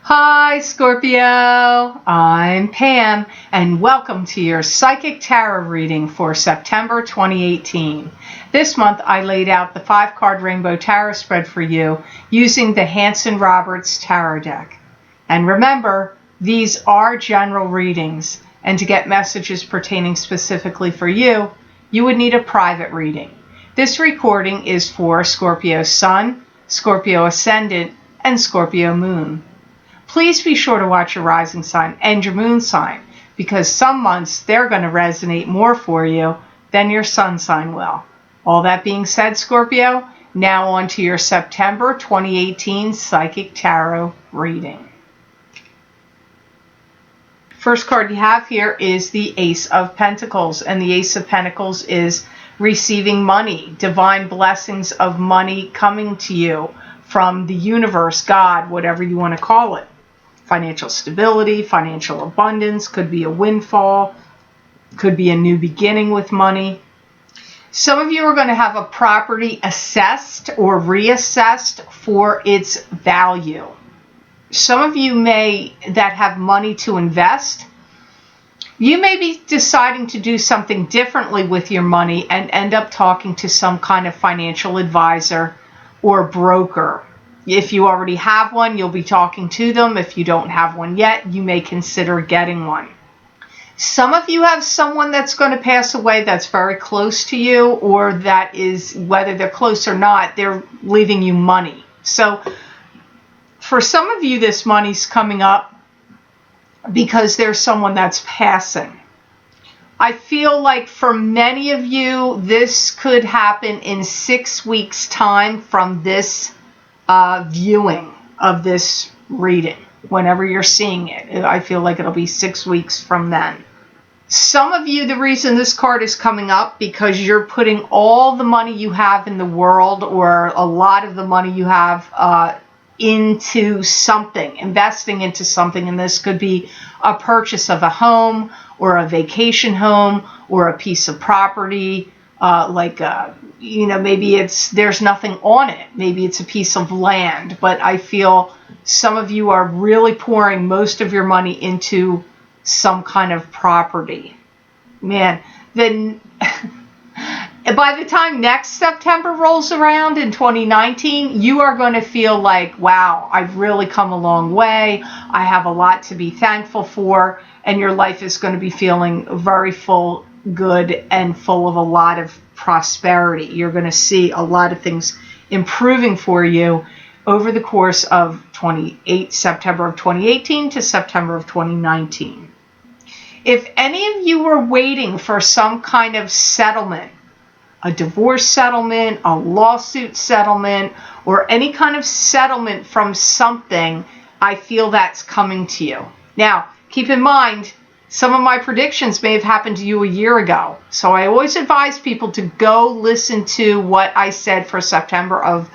Hi, Scorpio. I'm Pam, and welcome to your Psychic Tarot reading for September 2018. This month, I laid out the 5-card Rainbow Tarot spread for you using the Hanson-Roberts Tarot deck. And remember, these are general readings, and to get messages pertaining specifically for you, you would need a private reading. This recording is for Scorpio Sun, Scorpio Ascendant, and Scorpio Moon. Please be sure to watch your rising sign and your moon sign, because some months they're going to resonate more for you than your sun sign will. All that being said, Scorpio, now on to your September 2018 Psychic Tarot reading. First card you have here is the Ace of Pentacles, and the Ace of Pentacles is receiving money, divine blessings of money coming to you from the universe, God, whatever you want to call it. Financial stability, financial abundance, could be a windfall, could be a new beginning with money. Some of you are going to have a property assessed or reassessed for its value. Some of you that have money to invest, you may be deciding to do something differently with your money and end up talking to some kind of financial advisor or broker. If you already have one, you'll be talking to them. If you don't have one yet, you may consider getting one. Some of you have someone that's going to pass away that's very close to you, or that is, whether they're close or not, they're leaving you money. So for some of you, this money's coming up because there's someone that's passing. I feel like for many of you, this could happen in 6 weeks' time from this viewing of this reading. Whenever you're seeing it, I feel like it'll be 6 weeks from then. Some of you, the reason this card is coming up, because you're putting all the money you have in the world, or a lot of the money you have, into something, investing into something. And this could be a purchase of a home, or a vacation home, or a piece of property, maybe there's nothing on it. Maybe it's a piece of land, but I feel some of you are really pouring most of your money into some kind of property. Man, then by the time next September rolls around in 2019, you are going to feel like, wow, I've really come a long way. I have a lot to be thankful for, and your life is going to be feeling very full, good, and full of a lot of prosperity. You're going to see a lot of things improving for you over the course of September of 2018 to September of 2019. If any of you were waiting for some kind of settlement, a divorce settlement, a lawsuit settlement, or any kind of settlement from something, I feel that's coming to you. Now, keep in mind, some of my predictions may have happened to you a year ago. So I always advise people to go listen to what I said for September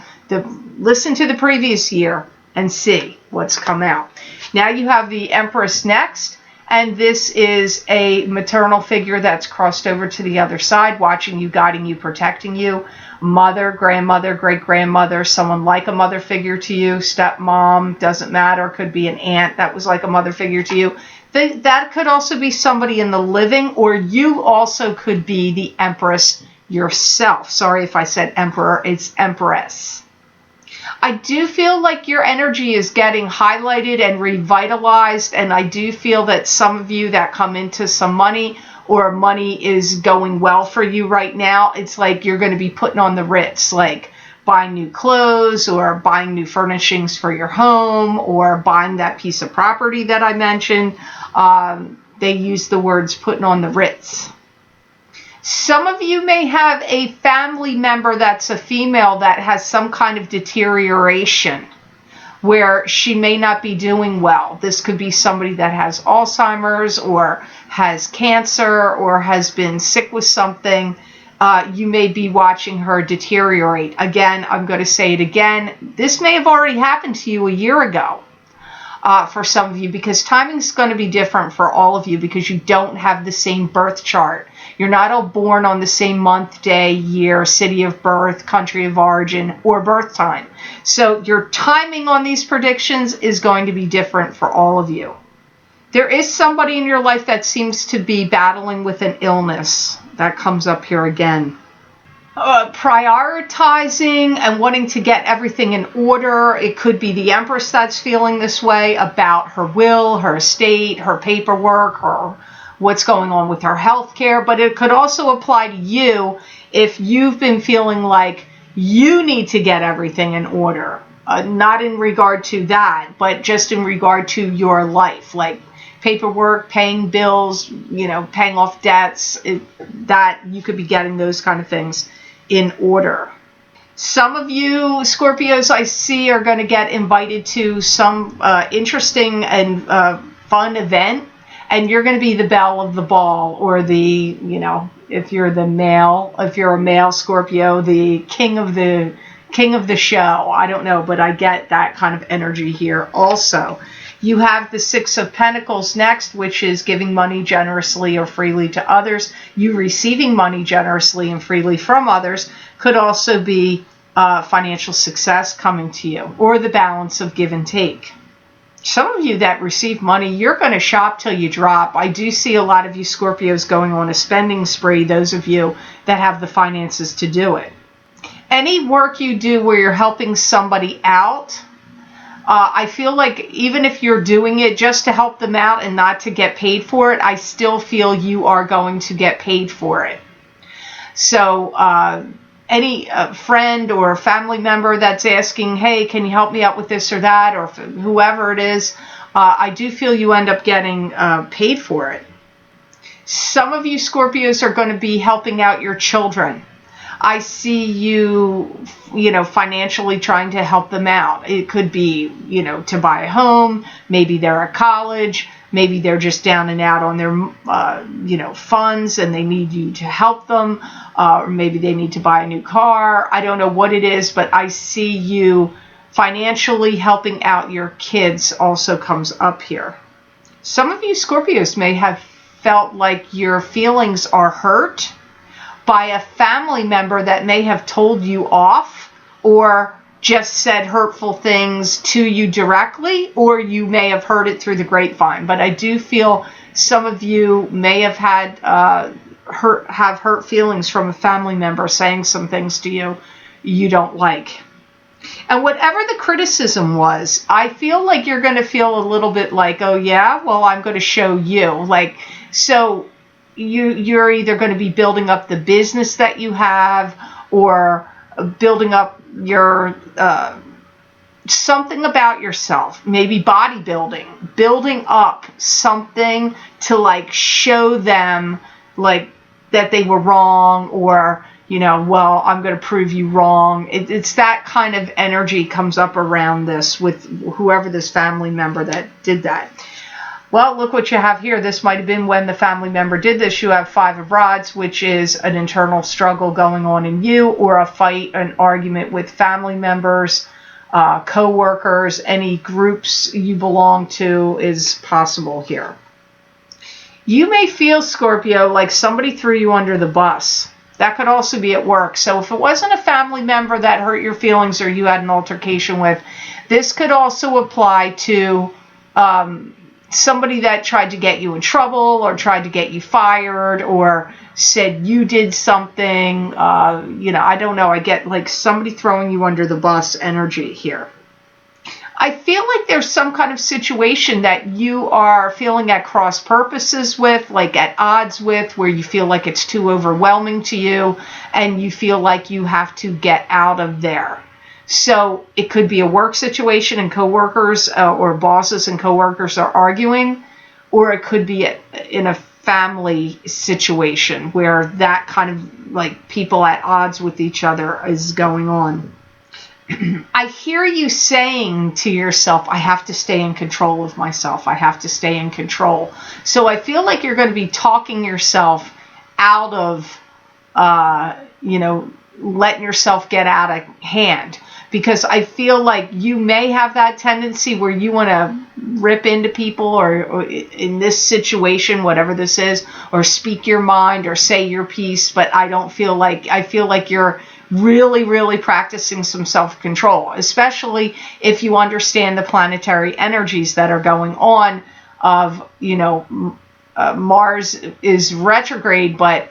listen to the previous year and see what's come out. Now you have the Empress next, and this is a maternal figure that's crossed over to the other side, watching you, guiding you, protecting you. Mother, grandmother, great-grandmother, someone like a mother figure to you, stepmom, doesn't matter, could be an aunt that was like a mother figure to you. That could also be somebody in the living, or you also could be the Empress yourself. Sorry if I said emperor, it's Empress. I do feel like your energy is getting highlighted and revitalized, and I do feel that some of you that come into some money, or money is going well for you right now, it's like you're going to be putting on the Ritz, like buying new clothes, or buying new furnishings for your home, or buying that piece of property that I mentioned. They use the words putting on the Ritz. Some of you may have a family member that's a female that has some kind of deterioration where she may not be doing well. This could be somebody that has Alzheimer's, or has cancer, or has been sick with something. You may be watching her deteriorate. Again, I'm going to say it again. This may have already happened to you a year ago. for some of you, because timing is going to be different for all of you because you don't have the same birth chart. You're not all born on the same month, day, year, city of birth, country of origin, or birth time. So your timing on these predictions is going to be different for all of you. There is somebody in your life that seems to be battling with an illness. That comes up here again. Prioritizing and wanting to get everything in order. It could be the Empress that's feeling this way about her will, her estate, her paperwork, or what's going on with her health care. But it could also apply to you if you've been feeling like you need to get everything in order. Not in regard to that, but just in regard to your life, like paperwork, paying bills, paying off debts, that you could be getting those kind of things in order. Some of you Scorpios I see are going to get invited to some interesting and fun event, and you're going to be the belle of the ball, or the, if you're a male Scorpio, the king of the show. I don't know, but I get that kind of energy here also. You have the Six of Pentacles next, which is giving money generously or freely to others. You receiving money generously and freely from others could also be financial success coming to you, or the balance of give and take. Some of you that receive money, you're going to shop till you drop. I do see a lot of you Scorpios going on a spending spree, those of you that have the finances to do it. Any work you do where you're helping somebody out, I feel like even if you're doing it just to help them out and not to get paid for it, I still feel you are going to get paid for it. So any friend or family member that's asking, hey, can you help me out with this or that, or whoever it is, I do feel you end up getting paid for it. Some of you Scorpios are going to be helping out your children. I see you, financially trying to help them out. It could be, to buy a home. Maybe they're at college. Maybe they're just down and out on their, funds, and they need you to help them. Or maybe they need to buy a new car. I don't know what it is, but I see you financially helping out your kids also comes up here. Some of you Scorpios may have felt like your feelings are hurt by a family member that may have told you off, or just said hurtful things to you directly, or you may have heard it through the grapevine. But I do feel some of you may have had hurt feelings from a family member saying some things to you don't like. And whatever the criticism was, I feel like you're going to feel a little bit like, oh yeah, well, I'm going to show you. So you're either going to be building up the business that you have, or building up your something about yourself, maybe bodybuilding, building up something to show them that they were wrong, or well, I'm going to prove you wrong. It's that kind of energy comes up around this with whoever this family member that did that. Well, look what you have here. This might have been when the family member did this. You have Five of Rods, which is an internal struggle going on in you, or a fight, an argument with family members, co-workers, any groups you belong to is possible here. You may feel, Scorpio, like somebody threw you under the bus. That could also be at work. So if it wasn't a family member that hurt your feelings or you had an altercation with, this could also apply to somebody that tried to get you in trouble, or tried to get you fired, or said you did something. I don't know. I get somebody throwing you under the bus energy here. I feel like there's some kind of situation that you are feeling at cross purposes with, at odds with, where you feel like it's too overwhelming to you and you feel like you have to get out of there. So it could be a work situation and coworkers or bosses and coworkers are arguing, or it could be in a family situation where that kind of people at odds with each other is going on. I hear you saying to yourself, I have to stay in control of myself. I have to stay in control. So I feel like you're going to be talking yourself out of, letting yourself get out of hand. Because I feel like you may have that tendency where you want to rip into people, or in this situation, whatever this is, or speak your mind or say your piece. But I feel like you're really, really practicing some self-control, especially if you understand the planetary energies that are going on of, Mars is retrograde, but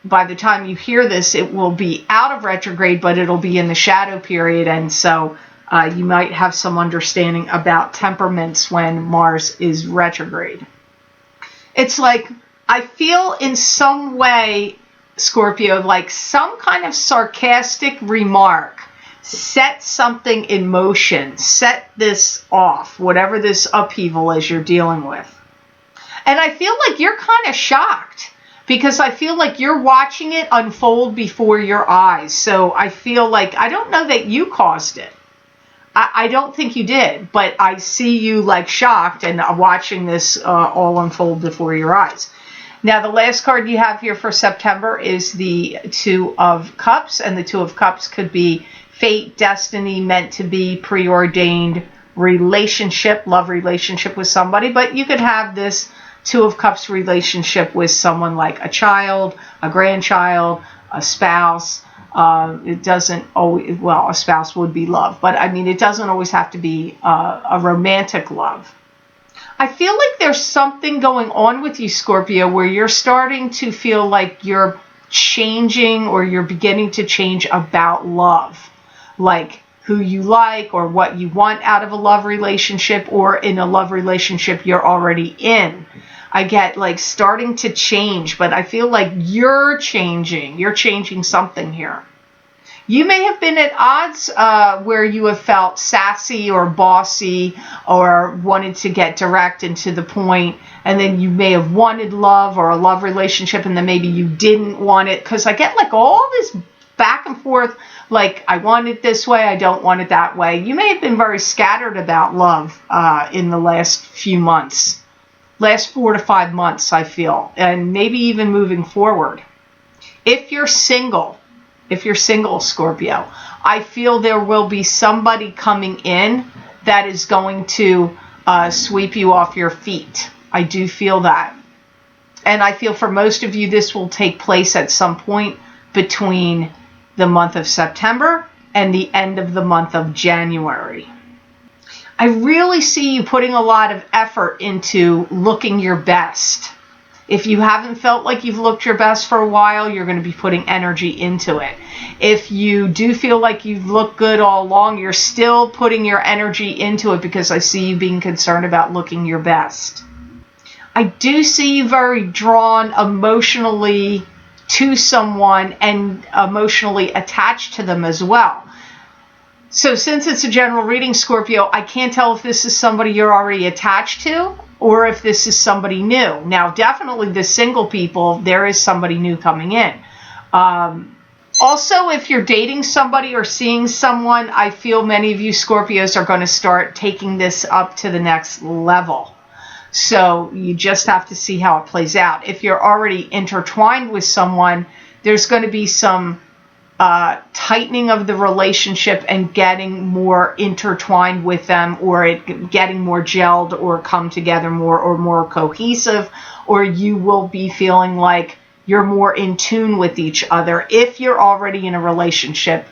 by the time you hear this, it will be out of retrograde, but it'll be in the shadow period. And so you might have some understanding about temperaments when Mars is retrograde. It's like, I feel in some way, Scorpio, like some kind of sarcastic remark set something in motion, set this off, whatever this upheaval is you're dealing with. And I feel like you're kind of shocked, because I feel like you're watching it unfold before your eyes. So I feel like, I don't know that you caused it. I don't think you did, but I see you like shocked and watching this all unfold before your eyes. Now, the last card you have here for September is the Two of Cups, and the Two of Cups could be fate, destiny, meant to be, preordained relationship, love relationship with somebody, but you could have this Two of Cups relationship with someone like a child, a grandchild, a spouse. It doesn't always, well, a spouse would be love, but I mean, it doesn't always have to be a romantic love. I feel like there's something going on with you, Scorpio, where you're starting to feel like you're changing, or you're beginning to change about love, like who you like or what you want out of a love relationship, or in a love relationship you're already in. I get like starting to change, but I feel like you're changing something here. You may have been at odds where you have felt sassy or bossy, or wanted to get direct and to the point, and then you may have wanted love or a love relationship, and then maybe you didn't want it, because I get like all this back and forth, like I want it this way, I don't want it that way. You may have been very scattered about love in the last few months. Last 4 to 5 months, I feel, and maybe even moving forward. If you're single, Scorpio, I feel there will be somebody coming in that is going to sweep you off your feet. I do feel that. And I feel for most of you, this will take place at some point between the month of September and the end of the month of January. I really see you putting a lot of effort into looking your best. If you haven't felt like you've looked your best for a while, you're going to be putting energy into it. If you do feel like you've looked good all along, you're still putting your energy into it, because I see you being concerned about looking your best. I do see you very drawn emotionally to someone and emotionally attached to them as well. So since it's a general reading, Scorpio, I can't tell if this is somebody you're already attached to or if this is somebody new. Now, definitely the single people, there is somebody new coming in. Also, if you're dating somebody or seeing someone, I feel many of you Scorpios are going to start taking this up to the next level. So you just have to see how it plays out. If you're already intertwined with someone, there's going to be some tightening of the relationship and getting more intertwined with them, or it getting more gelled or come together more or more cohesive, or you will be feeling like you're more in tune with each other if you're already in a relationship,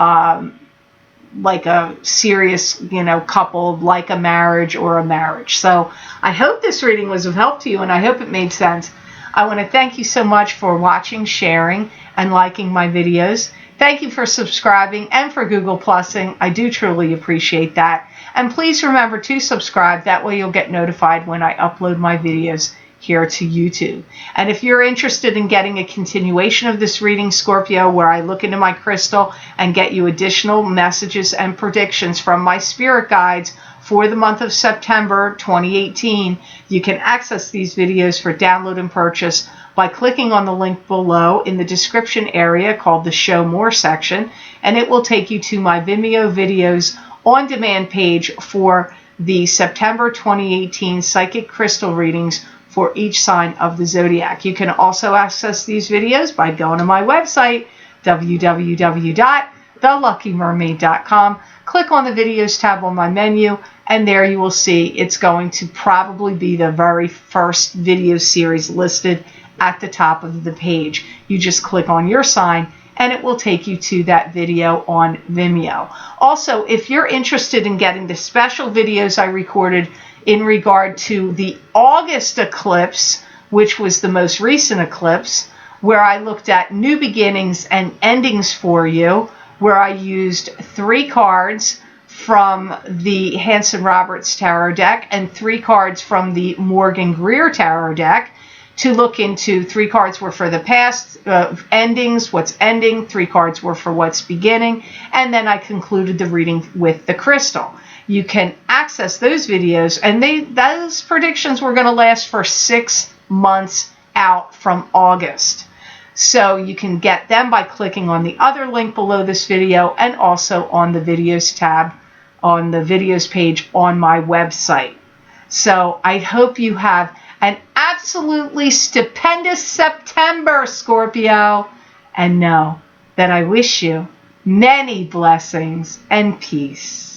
like a serious, couple, like a marriage or a marriage. So I hope this reading was of help to you, and I hope it made sense. I want to thank you so much for watching, sharing, and liking my videos. Thank you for subscribing and for Google Plusing. I do truly appreciate that. And please remember to subscribe. That way you'll get notified when I upload my videos here to YouTube. And if you're interested in getting a continuation of this reading, Scorpio, where I look into my crystal and get you additional messages and predictions from my spirit guides for the month of September 2018, you can access these videos for download and purchase by clicking on the link below in the description area called the Show More section, and it will take you to my Vimeo videos on demand page for the September 2018 psychic crystal readings for each sign of the zodiac. You can also access these videos by going to my website, www.theluckymermaid.com. Click on the videos tab on my menu, and there you will see it's going to probably be the very first video series listed at the top of the page. You just click on your sign and it will take you to that video on Vimeo. Also, if you're interested in getting the special videos I recorded in regard to the August eclipse, which was the most recent eclipse, where I looked at new beginnings and endings for you, where I used 3 cards from the Hanson Roberts Tarot deck and 3 cards from the Morgan Greer Tarot deck to look into. 3 cards were for the past endings, what's ending, 3 cards were for what's beginning, and then I concluded the reading with the crystal. You can access those videos, and those predictions were going to last for 6 months out from August. So you can get them by clicking on the other link below this video and also on the videos tab on the videos page on my website. So I hope you have an absolutely stupendous September, Scorpio, and know that I wish you many blessings and peace.